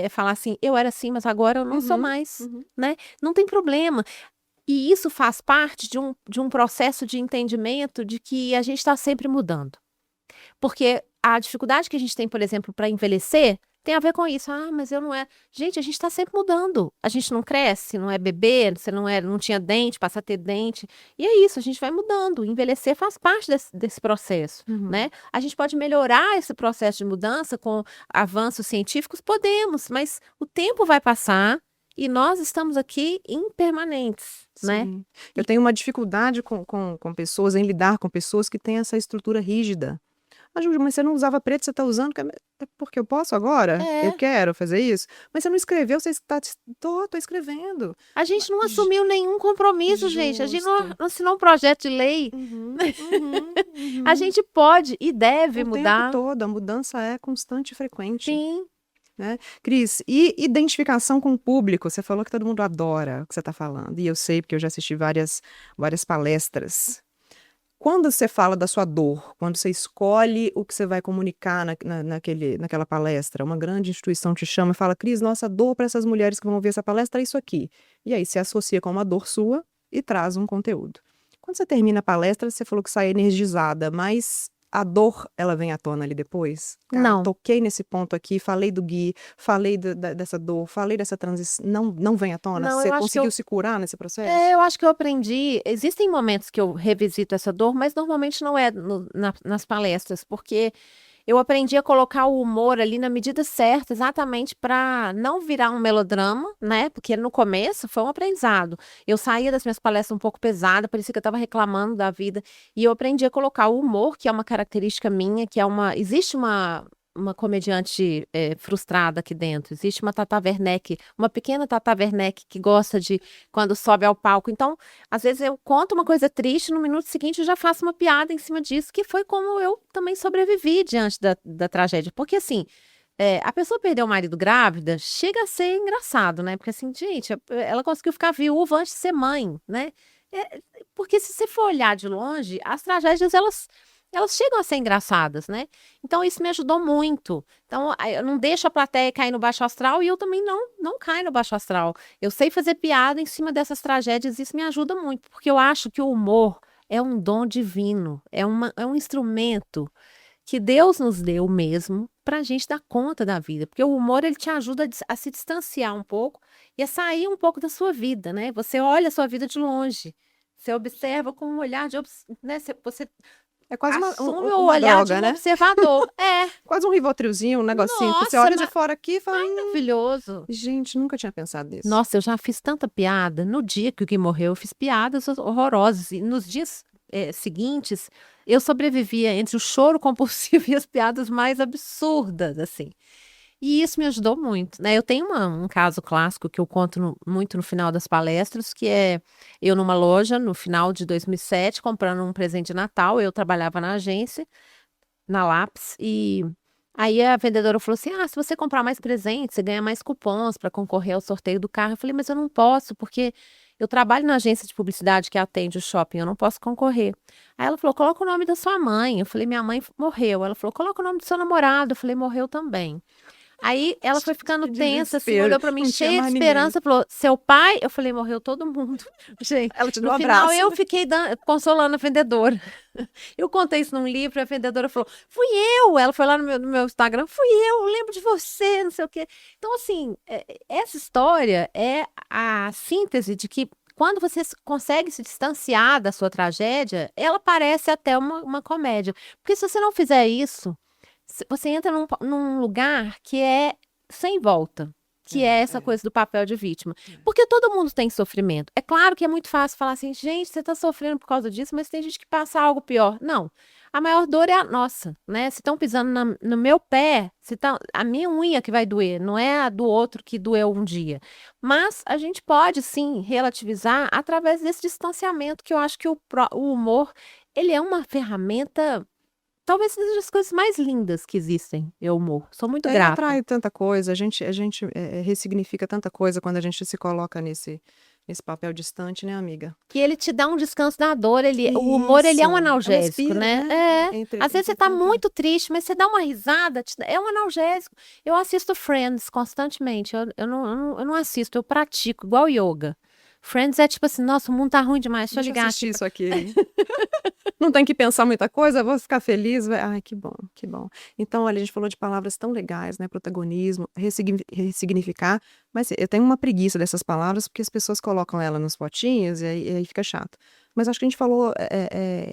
falar assim, eu era assim, mas agora eu não sou Uhum, mais, uhum. né? Não tem problema. E isso faz parte de um processo de entendimento de que a gente está sempre mudando. Porque a dificuldade que a gente tem, por exemplo, para envelhecer, tem a ver com isso. Ah, mas eu não é. Gente, a gente está sempre mudando. A gente não cresce, não é bebê, você não tinha dente, passa a ter dente. E é isso, a gente vai mudando. Envelhecer faz parte desse processo, Uhum. né? A gente pode melhorar esse processo de mudança com avanços científicos? Podemos, mas o tempo vai passar e nós estamos aqui impermanentes, né? Sim. Eu tenho uma dificuldade com pessoas, em lidar com pessoas que têm essa estrutura rígida. Ah, Júlia, mas você não usava preto, você está usando? É porque eu posso agora? Eu É. quero fazer isso? Mas você não escreveu, você está. Tô escrevendo. A gente não Ju- assumiu nenhum compromisso, gente. A gente não Justo. assinou um projeto de lei. Uhum, uhum, A uhum. gente pode e deve O tempo mudar. todo, a mudança é constante e frequente. Sim. Né? Cris, e identificação com o público? Você falou que todo mundo adora o que você está falando, e eu sei porque eu já assisti várias palestras. Quando você fala da sua dor, quando você escolhe o que você vai comunicar naquela palestra, uma grande instituição te chama e fala, Cris, nossa dor para essas mulheres que vão ouvir essa palestra é isso aqui. E aí se associa com uma dor sua e traz um conteúdo. Quando você termina a palestra, você falou que sai energizada, mas a dor, ela vem à tona ali depois? Cara, Não. toquei nesse ponto aqui, falei do Gui, falei dessa dor, falei dessa transição. Não vem à tona? Não, Você eu acho que conseguiu eu. se curar nesse processo? Eu acho que eu aprendi. Existem momentos que eu revisito essa dor, mas normalmente não é nas palestras, porque eu aprendi a colocar o humor ali na medida certa, exatamente para não virar um melodrama, né? Porque no começo foi um aprendizado. Eu saía das minhas palestras um pouco pesada, parecia que eu estava reclamando da vida. E eu aprendi a colocar o humor, que é uma característica minha, que é uma. Existe uma comediante frustrada aqui dentro. Existe uma Tata Werneck, uma pequena Tata Werneck que gosta de quando sobe ao palco. Então, às vezes eu conto uma coisa triste, no minuto seguinte eu já faço uma piada em cima disso, que foi como eu também sobrevivi diante da tragédia. Porque assim, a pessoa perdeu o marido grávida, chega a ser engraçado, né? Porque assim, gente, ela conseguiu ficar viúva antes de ser mãe, né? Porque se você for olhar de longe, as tragédias, elas chegam a ser engraçadas, né? Então, isso me ajudou muito. Então, eu não deixo a plateia cair no baixo astral e eu também não caio no baixo astral. Eu sei fazer piada em cima dessas tragédias e isso me ajuda muito, porque eu acho que o humor é um dom divino, é um instrumento que Deus nos deu mesmo para a gente dar conta da vida. Porque o humor, ele te ajuda a se distanciar um pouco e a sair um pouco da sua vida, né? Você olha a sua vida de longe. Você observa com um olhar de, né? Você É quase assume o uma olhar de droga, um né? observador. É, Quase um Rivotrilzinho, um negocinho que você nossa, olha de fora aqui e fala, maravilhoso. gente, nunca tinha pensado nisso. Nossa, eu já fiz tanta piada. No dia que o Gui morreu, eu fiz piadas horrorosas. E nos dias seguintes, eu sobrevivia entre o choro compulsivo e as piadas mais absurdas, assim. E isso me ajudou muito, né? Eu tenho um caso clássico que eu conto muito no final das palestras, que é eu numa loja, no final de 2007, comprando um presente de Natal. Eu trabalhava na agência, na Lápis, e aí a vendedora falou assim: ah, se você comprar mais presentes, você ganha mais cupons para concorrer ao sorteio do carro. Eu falei, mas eu não posso, porque eu trabalho na agência de publicidade que atende o shopping, eu não posso concorrer. Aí ela falou, coloca o nome da sua mãe. Eu falei, minha mãe morreu. Ela falou, coloca o nome do seu namorado. Eu falei, morreu também. Aí ela foi ficando Que tensa, assim, desespero. olhou pra mim Não tinha cheia de mais ninguém. esperança, falou: seu pai? Eu falei: morreu todo mundo. Gente, Ela te deu no um final abraço. eu fiquei consolando a vendedora. Eu contei isso num livro, e a vendedora falou: fui eu. Ela foi lá no meu Instagram: fui eu lembro de você, não sei o quê. Então, assim, essa história é a síntese de que quando você consegue se distanciar da sua tragédia, ela parece até uma comédia. Porque se você não fizer isso, você entra num lugar que é sem volta, que é essa coisa do papel de vítima. Porque todo mundo tem sofrimento. É claro que é muito fácil falar assim, gente, você está sofrendo por causa disso, mas tem gente que passa algo pior. Não. A maior dor é a nossa, né? Se estão pisando no meu pé, a minha unha que vai doer, não é a do outro que doeu um dia. Mas a gente pode, sim, relativizar através desse distanciamento, que eu acho que o humor, ele é uma ferramenta. Talvez seja das coisas mais lindas que existem, eu humor. Sou muito Ele grata. atrai tanta coisa, a gente ressignifica tanta coisa quando a gente se coloca nesse papel distante, né, amiga? Que ele te dá um descanso da dor, o humor, ele é um Isso, é um analgésico, respiro, né? né? É. Às vezes você tá Tanta... muito triste, mas você dá uma risada, é um analgésico. Eu assisto Friends constantemente, eu não assisto, eu pratico, igual yoga. Friends é tipo assim, nossa, o mundo tá ruim demais, deixa eu Deixa eu ligar assistir aqui. isso aqui. Não tem que pensar muita coisa, vou ficar feliz. Ai, que bom, que bom. Então, olha, a gente falou de palavras tão legais, né? Protagonismo, ressignificar, mas eu tenho uma preguiça dessas palavras porque as pessoas colocam ela nos potinhos e aí fica chato. Mas acho que a gente falou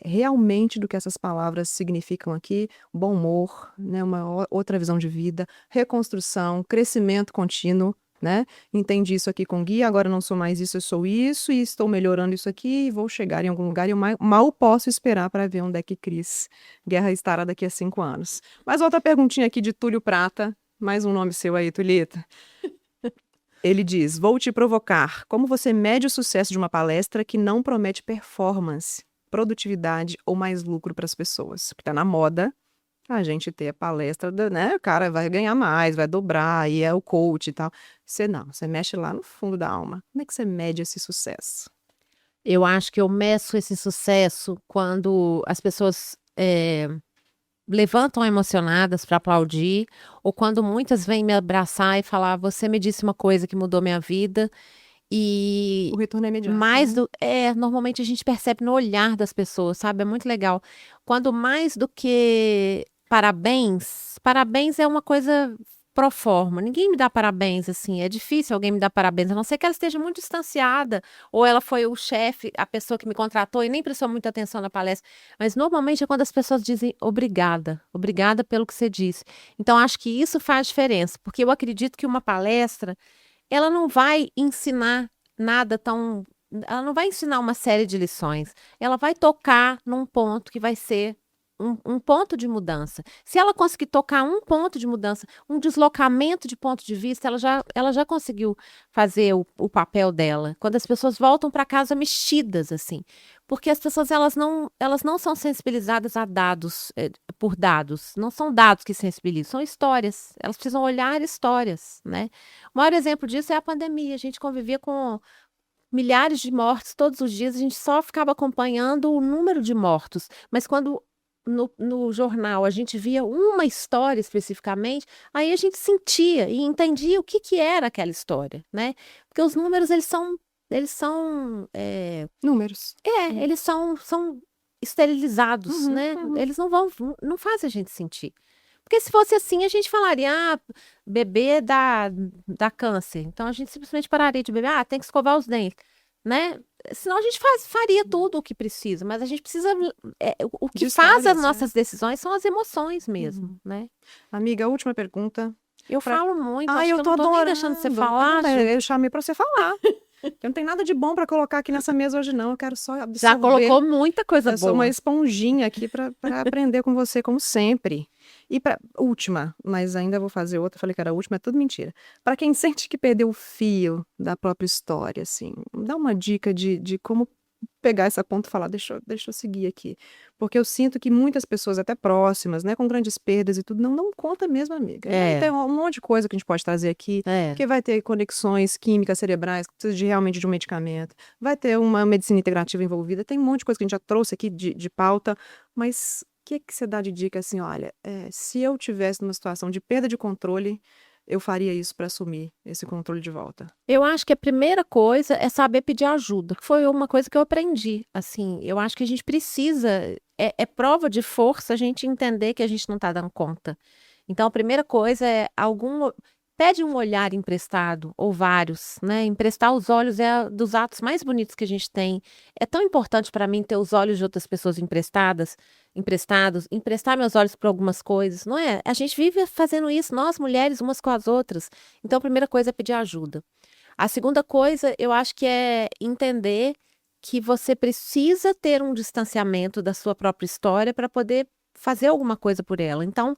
realmente do que essas palavras significam aqui: bom humor, né? Uma outra visão de vida, reconstrução, crescimento contínuo. Né? Entendi isso aqui com Gui, agora não sou mais isso, eu sou isso, e estou melhorando isso aqui, e vou chegar em algum lugar, e eu mal posso esperar para ver onde é que Cris Guerra estará daqui a 5 anos. Mas outra perguntinha aqui de Túlio Prata, mais um nome seu aí, Tulita. Ele diz, vou te provocar, como você mede o sucesso de uma palestra que não promete performance, produtividade ou mais lucro para as pessoas? Porque está na moda a gente ter a palestra, né? O cara vai ganhar mais, vai dobrar, e é o coach e tal. Você não, você mexe lá no fundo da alma. Como é que você mede esse sucesso? Eu acho que eu meço esse sucesso quando as pessoas levantam emocionadas para aplaudir, ou quando muitas vêm me abraçar e falar, você me disse uma coisa que mudou minha vida. E O retorno é imediato, mais né? normalmente a gente percebe no olhar das pessoas, sabe? É muito legal. Quando mais do que parabéns é uma coisa pro forma. Ninguém me dá parabéns assim. É difícil alguém me dar parabéns, a não ser que ela esteja muito distanciada, ou ela foi o chefe, a pessoa que me contratou e nem prestou muita atenção na palestra. Mas normalmente é quando as pessoas dizem obrigada, obrigada pelo que você disse. Então acho que isso faz diferença, porque eu acredito que uma palestra ela não vai ensinar nada tão. Ela não vai ensinar uma série de lições. Ela vai tocar num ponto que vai ser um ponto de mudança. Se ela conseguir tocar um ponto de mudança, um deslocamento de ponto de vista, ela já conseguiu fazer o papel dela. Quando as pessoas voltam para casa mexidas, assim. Porque as pessoas elas não são sensibilizadas a dados, por dados. Não são dados que sensibilizam, são histórias. Elas precisam olhar histórias, né? O maior exemplo disso é a pandemia. A gente convivia com milhares de mortes todos os dias, a gente só ficava acompanhando o número de mortos. Mas quando no jornal a gente via uma história especificamente, aí a gente sentia e entendia o que era aquela história, né? Porque os números, eles são, Números. eles são esterilizados, Uhum, né? uhum. Eles não fazem a gente sentir. Porque se fosse assim, a gente falaria, bebê dá câncer. Então a gente simplesmente pararia de beber, tem que escovar os dentes. né? Senão a gente faria tudo o que precisa, mas a gente precisa. O que De faz as histórias, nossas decisões são as emoções mesmo, né? Amiga, a última pergunta. Eu Pra- falo muito, Ai, acho que eu eu tô não tô nem adorando. deixando você falar. Nada, eu chamei pra você falar. Eu não tenho nada de bom pra colocar aqui nessa mesa hoje, não. Eu quero só absorver. Já colocou muita coisa Eu sou uma boa. esponjinha aqui pra aprender com você, como sempre. E pra última, mas ainda vou fazer outra. Falei que era a última, é tudo mentira. Pra quem sente que perdeu o fio da própria história, assim, dá uma dica de como pegar essa ponta e falar, deixa eu seguir aqui. Porque eu sinto que muitas pessoas, até próximas, né, com grandes perdas e tudo, não dão conta mesmo, amiga. E aí tem um monte de coisa que a gente pode trazer aqui, que vai ter conexões químicas cerebrais, que precisa realmente de um medicamento, vai ter uma medicina integrativa envolvida, tem um monte de coisa que a gente já trouxe aqui de pauta, mas o que você dá de dica assim, olha, se eu tivesse numa situação de perda de controle, eu faria isso para assumir esse controle de volta. Eu acho que a primeira coisa é saber pedir ajuda, que foi uma coisa que eu aprendi. Assim, eu acho que a gente precisa, é prova de força a gente entender que a gente não está dando conta. Então, a primeira coisa é pede um olhar emprestado, ou vários, né? Emprestar os olhos é dos atos mais bonitos que a gente tem. É tão importante para mim ter os olhos de outras pessoas emprestados, emprestar meus olhos para algumas coisas, não é? A gente vive fazendo isso, nós mulheres, umas com as outras. Então, a primeira coisa é pedir ajuda. A segunda coisa, eu acho que é entender que você precisa ter um distanciamento da sua própria história para poder fazer alguma coisa por ela. Então,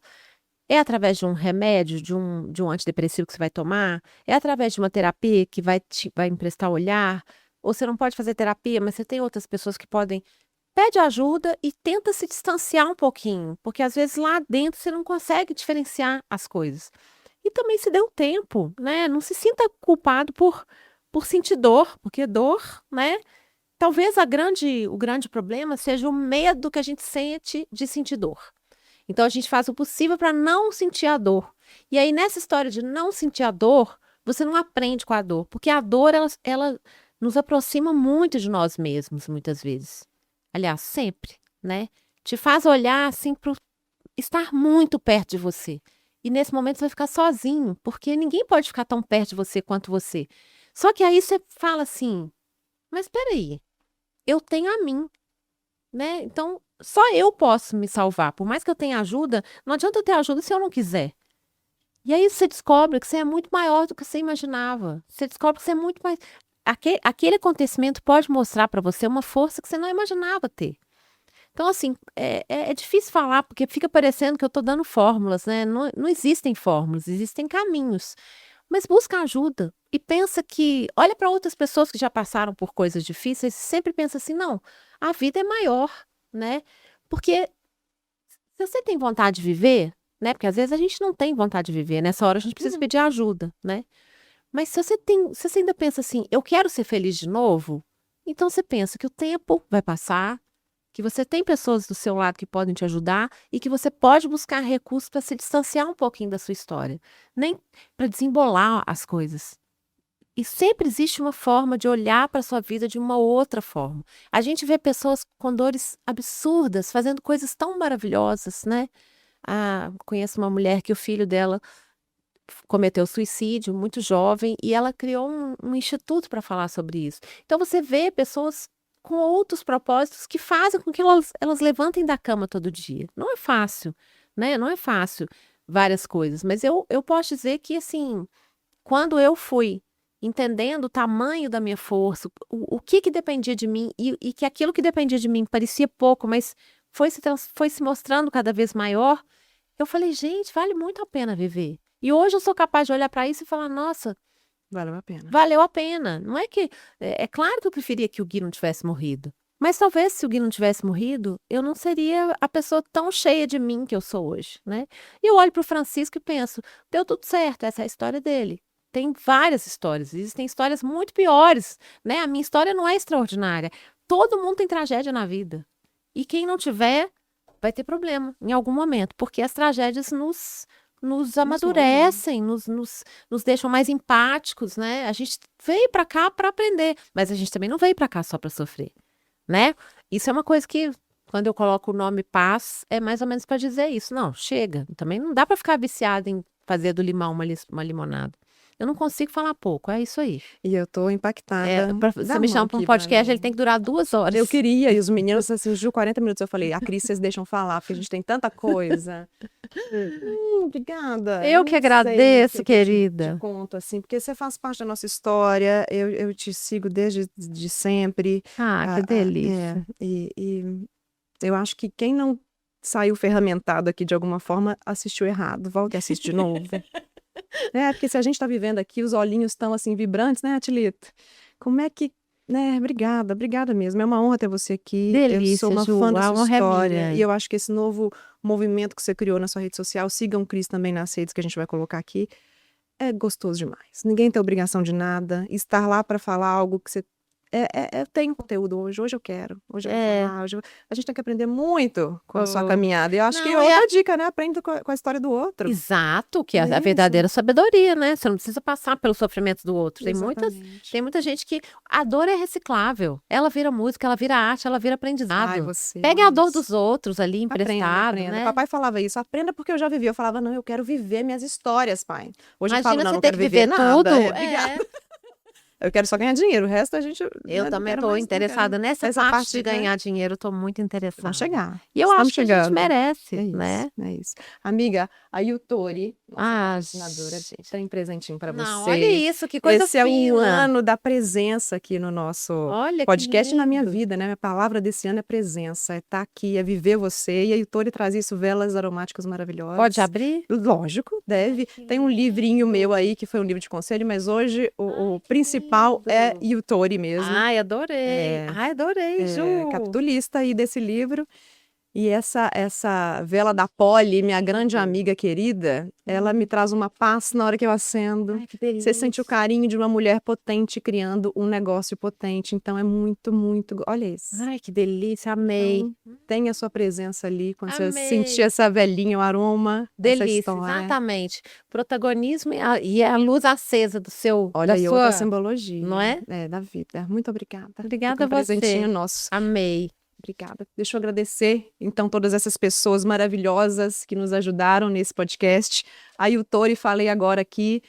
é através de um remédio, de um antidepressivo que você vai tomar? É através de uma terapia que vai emprestar olhar? Ou você não pode fazer terapia, mas você tem outras pessoas que podem. Pede ajuda e tenta se distanciar um pouquinho, porque às vezes lá dentro você não consegue diferenciar as coisas. E também se dê um tempo, né? Não se sinta culpado por sentir dor, porque dor, né? Talvez o grande problema seja o medo que a gente sente de sentir dor. Então a gente faz o possível para não sentir a dor. E aí, nessa história de não sentir a dor, você não aprende com a dor, porque a dor ela nos aproxima muito de nós mesmos, muitas vezes. Aliás, sempre, né? Te faz olhar assim para estar muito perto de você. E nesse momento você vai ficar sozinho, porque ninguém pode ficar tão perto de você quanto você. Só que aí você fala assim: mas espera aí, eu tenho a mim, né? Então, só eu posso me salvar. Por mais que eu tenha ajuda, não adianta eu ter ajuda se eu não quiser. E aí você descobre que você é muito maior do que você imaginava. Você descobre que você é muito mais. Aquele acontecimento pode mostrar para você uma força que você não imaginava ter. Então, assim, é difícil falar, porque fica parecendo que eu estou dando fórmulas, né? Não, não existem fórmulas, existem caminhos. Mas busca ajuda e pensa que, olha para outras pessoas que já passaram por coisas difíceis e sempre pensa assim, não, a vida é maior, né? Porque se você tem vontade de viver, né? Porque às vezes a gente não tem vontade de viver, nessa hora a gente precisa pedir ajuda, né? Mas se você ainda pensa assim, eu quero ser feliz de novo, então você pensa que o tempo vai passar, que você tem pessoas do seu lado que podem te ajudar e que você pode buscar recursos para se distanciar um pouquinho da sua história, nem para desembolar as coisas. E sempre existe uma forma de olhar para a sua vida de uma outra forma. A gente vê pessoas com dores absurdas fazendo coisas tão maravilhosas, né? Conheço uma mulher que o filho dela cometeu suicídio muito jovem e ela criou um instituto para falar sobre isso. Então você vê pessoas com outros propósitos que fazem com que elas levantem da cama todo dia. Não é fácil, né? Não é fácil várias coisas, mas eu posso dizer que, assim, quando eu fui entendendo o tamanho da minha força, o que dependia de mim e que aquilo que dependia de mim parecia pouco, mas foi se mostrando cada vez maior, eu falei, gente, vale muito a pena viver. E hoje eu sou capaz de olhar para isso e falar, nossa, Valeu a pena. valeu a pena. Não é que. É claro que eu preferia que o Gui não tivesse morrido. Mas talvez se o Gui não tivesse morrido, eu não seria a pessoa tão cheia de mim que eu sou hoje, né? E eu olho para o Francisco e penso, deu tudo certo, essa é a história dele. Tem várias histórias, existem histórias muito piores, né? A minha história não é extraordinária. Todo mundo tem tragédia na vida. E quem não tiver, vai ter problema em algum momento, porque as tragédias nos amadurecem, nos deixam mais empáticos, né? A gente veio para cá para aprender, mas a gente também não veio para cá só para sofrer, né? Isso é uma coisa que, quando eu coloco o nome paz, é mais ou menos para dizer isso. Não, chega. Também não dá para ficar viciado em fazer do limão uma limonada. Eu não consigo falar pouco, é isso aí. E eu tô impactada. Você me chama para um podcast, ele tem que durar 2 horas. Eu queria, e os meninos, assim, Ju, 40 minutos. Eu falei, a Cris, vocês deixam falar, porque a gente tem tanta coisa. Obrigada. Eu que nem sei agradeço, o que eu querida. te conto, assim, porque você faz parte da nossa história, eu te sigo desde de sempre. Ah, que delícia. E eu acho que quem não saiu ferramentado aqui de alguma forma, assistiu errado. Volta e assiste de novo. Porque se a gente tá vivendo aqui, os olhinhos estão, assim, vibrantes, né, Atilita? Como é que... Né, obrigada mesmo. É uma honra ter você aqui. Delícia, eu sou uma Ju, fã da a sua honra é história. minha. E eu acho que esse novo movimento que você criou na sua rede social, sigam o Cris também nas redes que a gente vai colocar aqui, é gostoso demais. Ninguém tem obrigação de nada. Estar lá para falar algo que você... Eu tenho conteúdo hoje eu quero. Hoje eu vou falar. A gente tem que aprender muito com a sua caminhada. E eu acho que é outra dica, né? Aprenda com a história do outro. Exato, que é a verdadeira sabedoria, né? Você não precisa passar pelo sofrimento do outro. Tem muita gente que a dor é reciclável. Ela vira música, ela vira arte, ela vira aprendizado. Pegue a dor dos outros ali, emprestado, aprenda. né? Papai falava isso, aprenda porque eu já vivi. Eu falava, não, eu quero viver minhas histórias, pai. Hoje Imagina eu falo, não, você não ter quero que viver nada. tudo. Eu quero só ganhar dinheiro, o resto a gente... Eu também estou interessada nessa parte de ganhar dinheiro, estou muito interessada. Vamos chegar. E eu acho que a gente merece, né? É isso. Amiga, a Yutori, patrocinadora, tem presentinho para você. Não, olha isso, que coisa fina. Esse é o ano da presença aqui no nosso podcast e na minha vida, né? Minha palavra desse ano é presença, é estar aqui, é viver você. E a Yutori traz isso, velas aromáticas maravilhosas. Pode abrir? Lógico, deve. Tem um livrinho meu aí, que foi um livro de conselho, mas hoje o principal é Yutori mesmo. Ai, adorei. Adorei, Ju. Capitulista aí desse livro. E essa vela da Polly, minha grande amiga querida, ela me traz uma paz na hora que eu acendo. Ai, que delícia. Você sente o carinho de uma mulher potente criando um negócio potente. Então é muito, muito... Olha isso. Ai, que delícia, amei. Então, tenha a sua presença ali, quando você sentir essa velhinha, o aroma. Delícia, exatamente. Protagonismo e a luz acesa do seu... Olha aí, outra simbologia. Não é? Da vida. Muito obrigada. Obrigada a você. Presentinho nosso. Amei. Obrigada. Deixa eu agradecer, então, todas essas pessoas maravilhosas que nos ajudaram nesse podcast. A Yutori, falei agora aqui,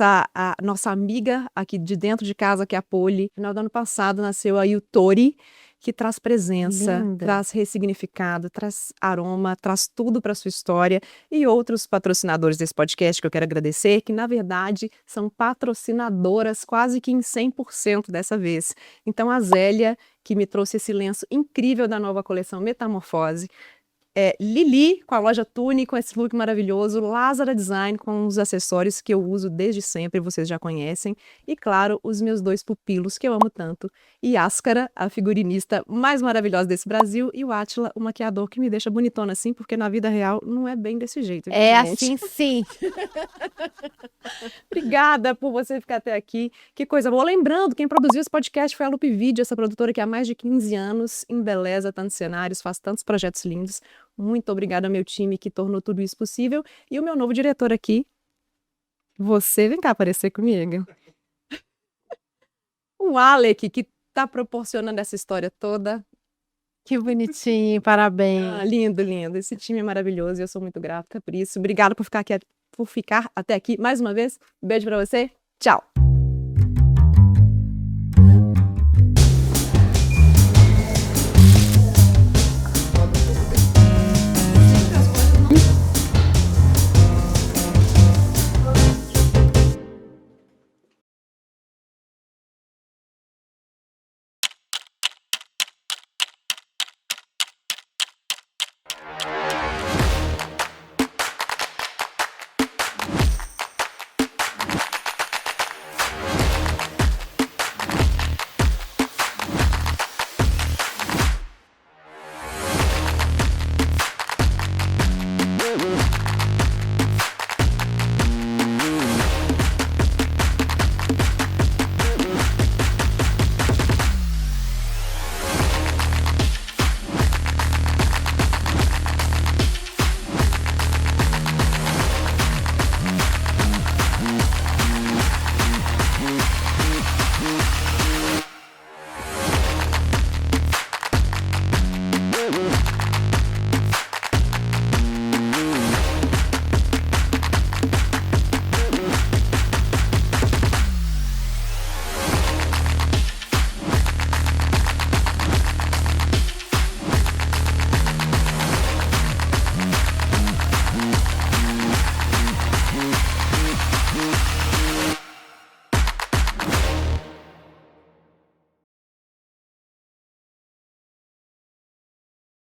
a nossa amiga aqui de dentro de casa, que é a Polly. No final do ano passado nasceu a Yutori, que traz presença, traz ressignificado, traz aroma, traz tudo para sua história. E outros patrocinadores desse podcast que eu quero agradecer, que na verdade são patrocinadoras quase que em 100% dessa vez. Então a Zélia, que me trouxe esse lenço incrível da nova coleção Metamorfose, Lili, com a loja Tune, com esse look maravilhoso, Lázara Design, com os acessórios que eu uso desde sempre, vocês já conhecem, e claro, os meus 2 pupilos, que eu amo tanto, e Áscara, a figurinista mais maravilhosa desse Brasil, e o Átila, o maquiador que me deixa bonitona assim, porque na vida real não é bem desse jeito. Assim sim. Obrigada por você ficar até aqui, que coisa boa. Lembrando, quem produziu esse podcast foi a Loop Video, essa produtora que há mais de 15 anos embeleza tantos cenários, faz tantos projetos lindos. Muito obrigada ao meu time que tornou tudo isso possível. E o meu novo diretor aqui, você, vem cá aparecer comigo. O Alec, que está proporcionando essa história toda. Que bonitinho, parabéns. Lindo, lindo. Esse time é maravilhoso e eu sou muito grata por isso. Obrigada por ficar até aqui mais uma vez. Beijo para você. Tchau.